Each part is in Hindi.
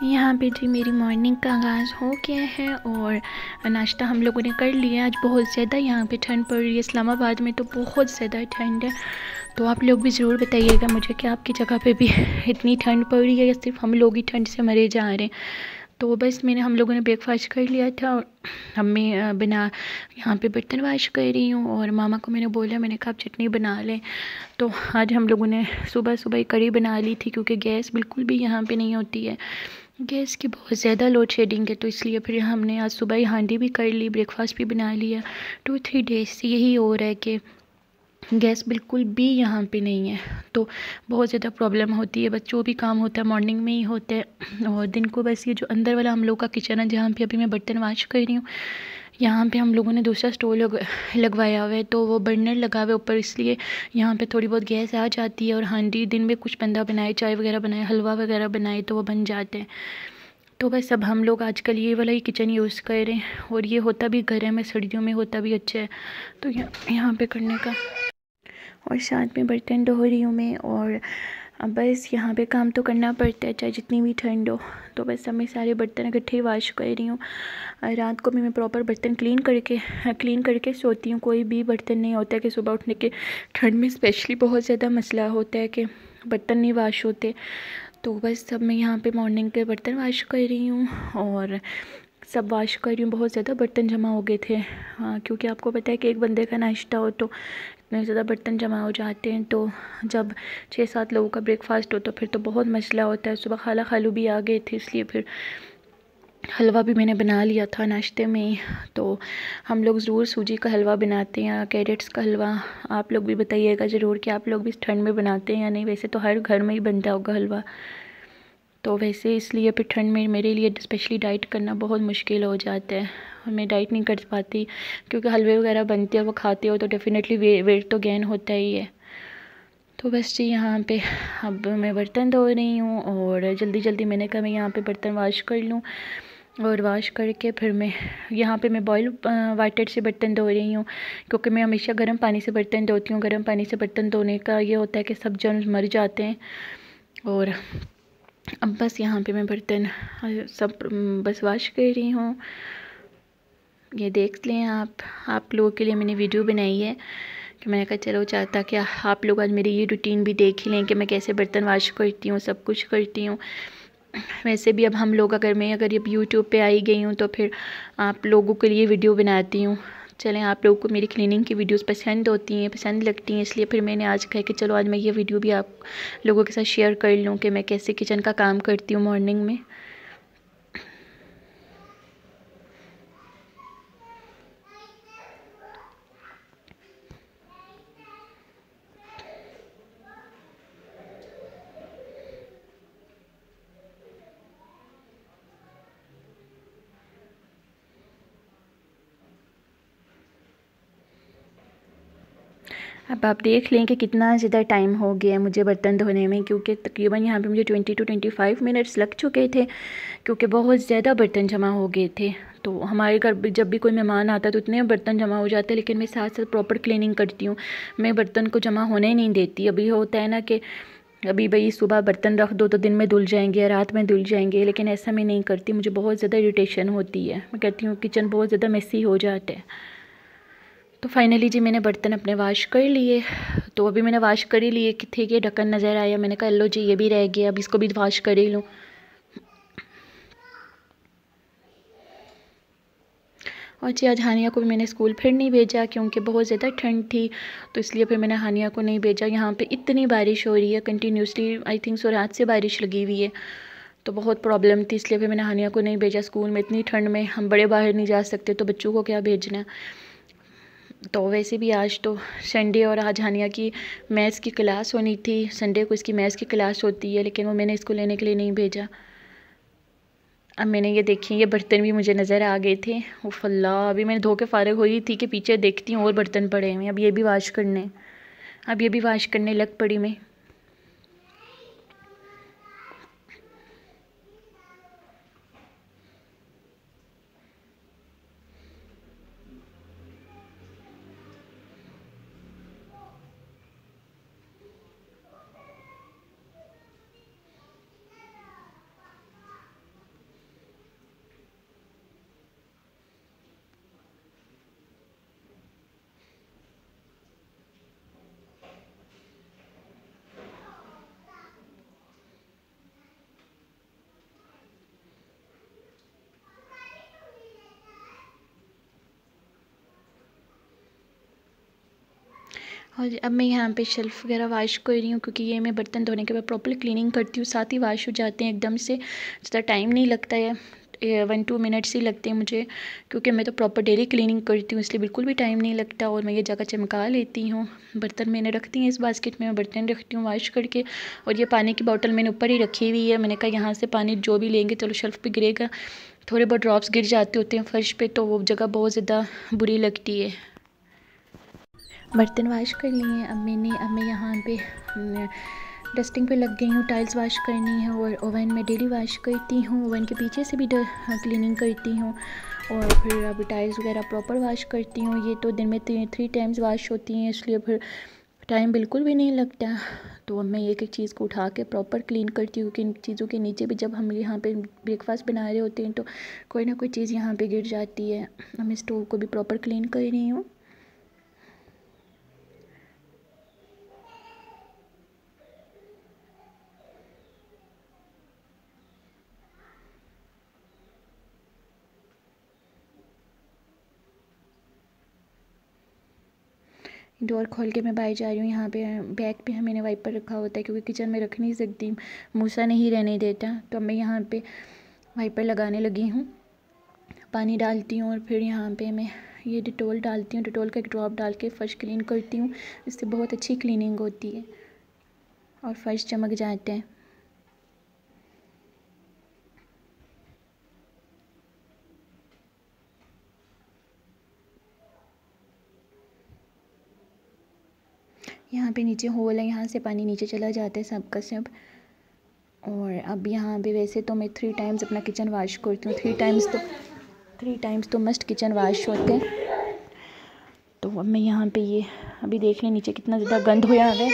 यहाँ पे जी मेरी मॉर्निंग का आगाज़ हो गया है और नाश्ता हम लोगों ने कर लिया। आज बहुत ज़्यादा यहाँ पे ठंड पड़ रही है, इस्लामाबाद में तो बहुत ज़्यादा ठंड है। तो आप लोग भी ज़रूर बताइएगा मुझे कि आपकी जगह पे भी इतनी ठंड पड़ रही है या सिर्फ हम लोग ही ठंड से मरे जा रहे हैं। तो बस हम लोगों ने ब्रेकफास्ट कर लिया था और मम्मी बिना यहाँ पे बर्तन वाश कर रही हूँ और मामा को मैंने बोला, मैंने कहा आप चटनी बना लें। तो आज हम लोगों ने सुबह सुबह ही कढ़ी बना ली थी क्योंकि गैस बिल्कुल भी यहाँ पे नहीं होती है, गैस की बहुत ज़्यादा लोड शेडिंग है। तो इसलिए फिर हमने आज सुबह ही हांडी भी कर ली, ब्रेकफास्ट भी बना लिया। 2-3 डेज से यही हो रहा है कि गैस बिल्कुल भी यहाँ पे नहीं है, तो बहुत ज़्यादा प्रॉब्लम होती है। बच्चों भी काम होता है मॉर्निंग में ही होता है और दिन को बस ये जो अंदर वाला हम लोग का किचन है जहाँ पे अभी मैं बर्तन वाश कर रही हूँ, यहाँ पे हम लोगों ने दूसरा स्टोव लगवाया हुआ है, तो वो बर्नर लगा हुआ है ऊपर, इसलिए यहाँ पे थोड़ी बहुत गैस आ जाती है। और हांडी दिन में कुछ बंदा बनाए, चाय वगैरह बनाए, हलवा वगैरह बनाए तो वो बन जाते हैं। तो बस अब हम लोग आजकल ये वाला ही किचन यूज़ कर रहे हैं और ये होता भी गर्म है, सर्दियों में होता भी अच्छा है। तो यहाँ पे करने का, और साथ में बर्तन धो रही हूँ मैं। और अब बस यहाँ पे काम तो करना पड़ता है चाहे जितनी भी ठंड हो। तो बस अब मैं सारे बर्तन इकट्ठे वाश कर रही हूँ। रात को भी मैं प्रॉपर बर्तन क्लीन करके सोती हूँ। कोई भी बर्तन नहीं होता है कि सुबह उठने के, ठंड में स्पेशली बहुत ज़्यादा मसला होता है कि बर्तन नहीं वाश होते। तो बस अब मैं यहाँ पे मॉर्निंग के बर्तन वाश कर रही हूँ और सब वाश कर रही हूँ। बहुत ज़्यादा बर्तन जमा हो गए थे, हाँ, क्योंकि आपको पता है कि एक बंदे का नाश्ता हो तो इतने ज़्यादा बर्तन जमा हो जाते हैं। तो जब 6-7 लोगों का ब्रेकफास्ट हो तो फिर तो बहुत मसला होता है। सुबह खाला खालू भी आ गए थे, इसलिए फिर हलवा भी मैंने बना लिया था नाश्ते में ही। तो हम लोग ज़रूर सूजी का हलवा बनाते हैं, कैरेट्स का हलवा। आप लोग भी बताइएगा ज़रूर कि आप लोग भी ठंड में बनाते हैं या नहीं। वैसे तो हर घर में ही बनता होगा हलवा, तो वैसे इसलिए फिर ठंड में मेरे लिए स्पेशली डाइट करना बहुत मुश्किल हो जाता है और मैं डाइट नहीं कर पाती, क्योंकि हलवे वगैरह बनते हैं वो खाते हो तो डेफिनेटली वेट तो गेन होता ही है। तो बस जी यहाँ पे अब मैं बर्तन धो रही हूँ और जल्दी जल्दी मैंने कहा मैं यहाँ पे बर्तन वाश कर लूँ। और वाश करके फिर मैं यहाँ पे मैं बॉयल वाटर से बर्तन धो रही हूँ, क्योंकि मैं हमेशा गर्म पानी से बर्तन धोती हूँ। गर्म पानी से बर्तन धोने का ये होता है कि सब जर्म्स मर जाते हैं। और अब बस यहाँ पे मैं बर्तन सब बस वाश कर रही हूँ। ये देख लें आप लोगों के लिए मैंने वीडियो बनाई है कि मैंने कहा चलो चाहता कि आप लोग आज मेरी ये रूटीन भी देख ही लें कि मैं कैसे बर्तन वाश करती हूँ, सब कुछ करती हूँ। वैसे भी अब हम लोग अगर ये यूट्यूब पे आई गई हूँ तो फिर आप लोगों के लिए वीडियो बनाती हूँ। चलें, आप लोगों को मेरी क्लीनिंग की वीडियोस पसंद होती हैं, पसंद लगती हैं, इसलिए फिर मैंने आज कहा कि चलो आज मैं ये वीडियो भी आप लोगों के साथ शेयर कर लूँ कि मैं कैसे किचन का काम करती हूँ मॉर्निंग में। अब आप देख लें कि कितना ज़्यादा टाइम हो गया मुझे बर्तन धोने में, क्योंकि तकरीबन यहाँ पे मुझे 20 to 25 मिनट्स लग चुके थे, क्योंकि बहुत ज़्यादा बर्तन जमा हो गए थे। तो हमारे घर जब भी कोई मेहमान आता है तो इतने बर्तन जमा हो जाते हैं, लेकिन मैं साथ साथ प्रॉपर क्लीनिंग करती हूँ। मैं बर्तन को जमा होने नहीं देती। अभी होता है ना कि अभी भाई सुबह बर्तन रख दो तो दिन में धुल जाएंगे या रात में धुल जाएंगे, लेकिन ऐसा मैं नहीं करती। मुझे बहुत ज़्यादा इरिटेशन होती है, मैं कहती हूँ किचन बहुत ज़्यादा मेसी हो जाता है। तो फाइनली जी मैंने बर्तन अपने वाश कर लिए। तो अभी मैंने वाश कर ही लिए कि थे कि ढक्कन नज़र आया, मैंने कहा लो जी ये भी रह गया, अब इसको भी वाश कर ही लूँ। और जी आज हानिया को भी मैंने स्कूल फिर नहीं भेजा, क्योंकि बहुत ज़्यादा ठंड थी, तो इसलिए फिर मैंने हानिया को नहीं भेजा। यहाँ पे इतनी बारिश हो रही है कंटिन्यूसली, आई थिंक सो रात से बारिश लगी हुई है, तो बहुत प्रॉब्लम थी, इसलिए फिर मैंने हानिया को नहीं भेजा स्कूल में। इतनी ठंड में हम बड़े बाहर नहीं जा सकते, तो बच्चों को क्या भेजना। तो वैसे भी आज तो संडे और आज हानिया की मैथ्स की क्लास होनी थी, संडे को इसकी मैथ्स की क्लास होती है, लेकिन वो मैंने इसको लेने के लिए नहीं भेजा। अब मैंने ये देखी, ये बर्तन भी मुझे नज़र आ गए थे। उफ़ अल्लाह, अभी मैंने धो के फ़ारिग हुई थी कि पीछे देखती हूँ और बर्तन पड़े हैं। अब ये भी वाश करने, लग पड़ी मैं। और अब मैं यहाँ पे शेल्फ़ वगैरह वाश कर रही हूँ, क्योंकि ये मैं बर्तन धोने के बाद प्रॉपर क्लीनिंग करती हूँ, साथ ही वाश हो जाते हैं एकदम से, ज़्यादा टाइम नहीं लगता है, 1-2 मिनट्स ही लगते हैं मुझे, क्योंकि मैं तो प्रॉपर डेली क्लीनिंग करती हूँ, इसलिए बिल्कुल भी टाइम नहीं लगता। और मैं ये जगह चमका लेती हूँ। बर्तन मैंने रखती हैं इस बास्केट में, मैं बर्तन रखती हूँ वाश करके। और ये पानी की बोतल मैंने ऊपर ही रखी हुई है, मैंने कहा यहाँ से पानी जो भी लेंगे चलो शेल्फ़ पे गिरेगा, थोड़े बहुत ड्रॉप्स गिर जाते होते हैं फर्श पे, तो वो जगह बहुत ज़्यादा बुरी लगती है। बर्तन वाश कर लिए हैं। अब मैं यहाँ पे डस्टिंग पे लग गई हूँ, टाइल्स वाश करनी है। और ओवन में डेली वाश करती हूँ, ओवन के पीछे से भी क्लीनिंग करती हूँ। और फिर अब टाइल्स वगैरह प्रॉपर वाश करती हूँ। ये तो दिन में 3 टाइम्स वाश होती हैं, इसलिए फिर टाइम बिल्कुल भी नहीं लगता। तो अब मैं एक एक चीज़ को उठा के प्रॉपर क्लीन करती हूँ, कि इन चीज़ों के नीचे भी जब हम यहाँ पे ब्रेकफास्ट बना रहे होते हैं तो कोई ना कोई चीज़ यहाँ पे गिर जाती है। अब मैं स्टोव को भी प्रॉपर क्लीन कर रही हूँ। डोर खोल के मैं बाहर जा रही हूँ। यहाँ पे बैग पे मैंने वाइपर रखा होता है, क्योंकि किचन में रख नहीं सकती, मूसा नहीं रहने देता। तो मैं यहाँ पे वाइपर लगाने लगी हूँ, पानी डालती हूँ और फिर यहाँ पे मैं ये डिटोल डालती हूँ। डिटोल का एक ड्रॉप डाल के फ़र्श क्लीन करती हूँ, इससे बहुत अच्छी क्लीनिंग होती है और फ़र्श चमक जाते हैं। यहाँ पे नीचे होल है, यहाँ से पानी नीचे चला जाता है सब का सब। और अब यहाँ पे वैसे तो मैं 3 टाइम्स अपना किचन वाश करती हूँ, 3 टाइम्स तो मस्ट किचन वाश होते हैं। तो अब मैं यहाँ पे ये अभी देख लें नीचे कितना ज़्यादा गंद होया हुआ है,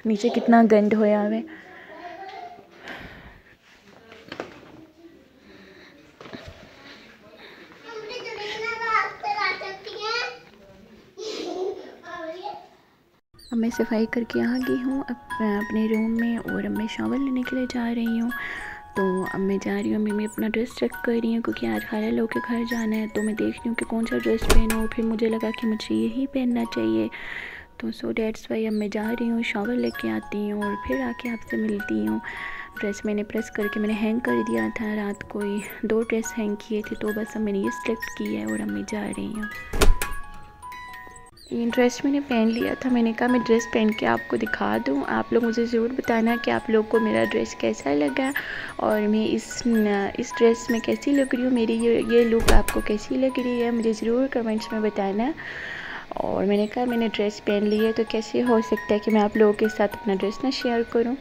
नीचे कितना गंद होया हुआ है। अब मैं सफाई करके आ गई हूँ अपने रूम में, और अब मैं शॉवर लेने के लिए जा रही हूँ। तो अब मैं जा रही हूँ, मैं अपना ड्रेस चेक कर रही हूँ, क्योंकि आज खाला लोग के घर जाना है। तो मैं देख रही हूँ कि कौन सा ड्रेस पहनूँ, फिर मुझे लगा कि मुझे यही पहनना चाहिए। तो सो डैट्स वाई अब मैं जा रही हूँ, शॉवर लेके आती हूँ और फिर आके आपसे मिलती हूँ। ड्रेस मैंने प्रेस करके मैंने हैंग कर दिया था, रात को ही 2 ड्रेस हैंग किए थे, तो बस अब मैंने ये सिलेक्ट की है और अब मैं जा रही हूँ। ये ड्रेस मैंने पहन लिया था, मैंने कहा मैं ड्रेस पहन के आपको दिखा दूँ। आप लोग मुझे ज़रूर बताना कि आप लोग को मेरा ड्रेस कैसा लगा, और मैं इस ड्रेस में कैसी लग रही हूँ, मेरी ये लुक आपको कैसी लग रही है, मुझे ज़रूर कमेंट्स में बताना। और मैंने कहा मैंने ड्रेस पहन ली है, तो कैसे हो सकता है कि मैं आप लोगों के साथ अपना ड्रेस ना शेयर करूँ।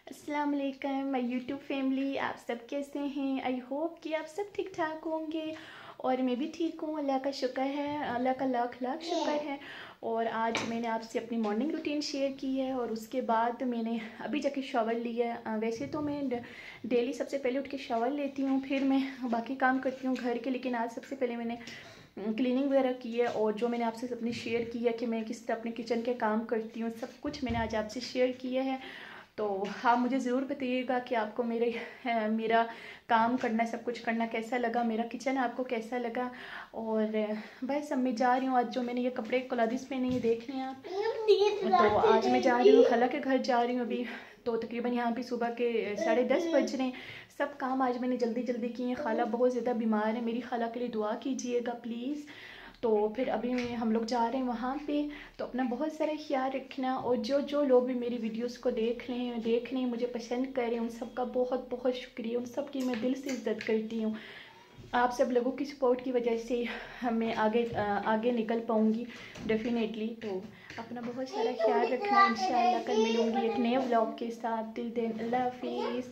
अस्सलाम वालेकुम माय यूट्यूब फैमिली, आप सब कैसे हैं? आई होप कि आप सब ठीक ठाक होंगे और मैं भी ठीक हूँ। अल्लाह का शुक्र है, अल्लाह का लाख लाख शुक्र है। और आज मैंने आपसे अपनी मॉर्निंग रूटीन शेयर की है, और उसके बाद मैंने अभी जाके शॉवर लिया है। वैसे तो मैं डेली सबसे पहले उठ के शॉवर लेती हूँ, फिर मैं बाकी काम करती हूँ घर के, लेकिन आज सबसे पहले मैंने क्लीनिंग वगैरह की है और जो मैंने आपसे अपनी शेयर की है कि मैं किस तरह अपने किचन के काम करती हूँ, सब कुछ मैंने आज आपसे शेयर किया है। तो हाँ, मुझे ज़रूर बताइएगा कि आपको मेरा काम करना, सब कुछ करना कैसा लगा, मेरा किचन आपको कैसा लगा। और बस अब मैं जा रही हूँ। आज जो मैंने ये कपड़े कोलादिस पहने ये देख लें आप। तो आज मैं जा रही हूँ, खाला के घर जा रही हूँ अभी। तो तकरीबन यहाँ पे सुबह के 10:30 बज रहे हैं। सब काम आज मैंने जल्दी जल्दी किए हैं। खाला बहुत ज़्यादा बीमार है, मेरी खाला के लिए दुआ कीजिएगा प्लीज़। तो फिर अभी हम लोग जा रहे हैं वहाँ पे। तो अपना बहुत सारा ख्याल रखना। और जो लोग भी मेरी वीडियोस को देख रहे हैं, मुझे पसंद कर रहे हैं, उन सब का बहुत बहुत शुक्रिया। उन सब की मैं दिल से इज़्ज़त करती हूँ। आप सब लोगों की सपोर्ट की वजह से मैं आगे निकल पाऊँगी डेफिनेटली। तो अपना बहुत सारा ख्याल रखना। इंशाल्लाह कल मिलूँगी एक नए व्लॉग के साथ। टिल देन अल्लाह हाफिज़।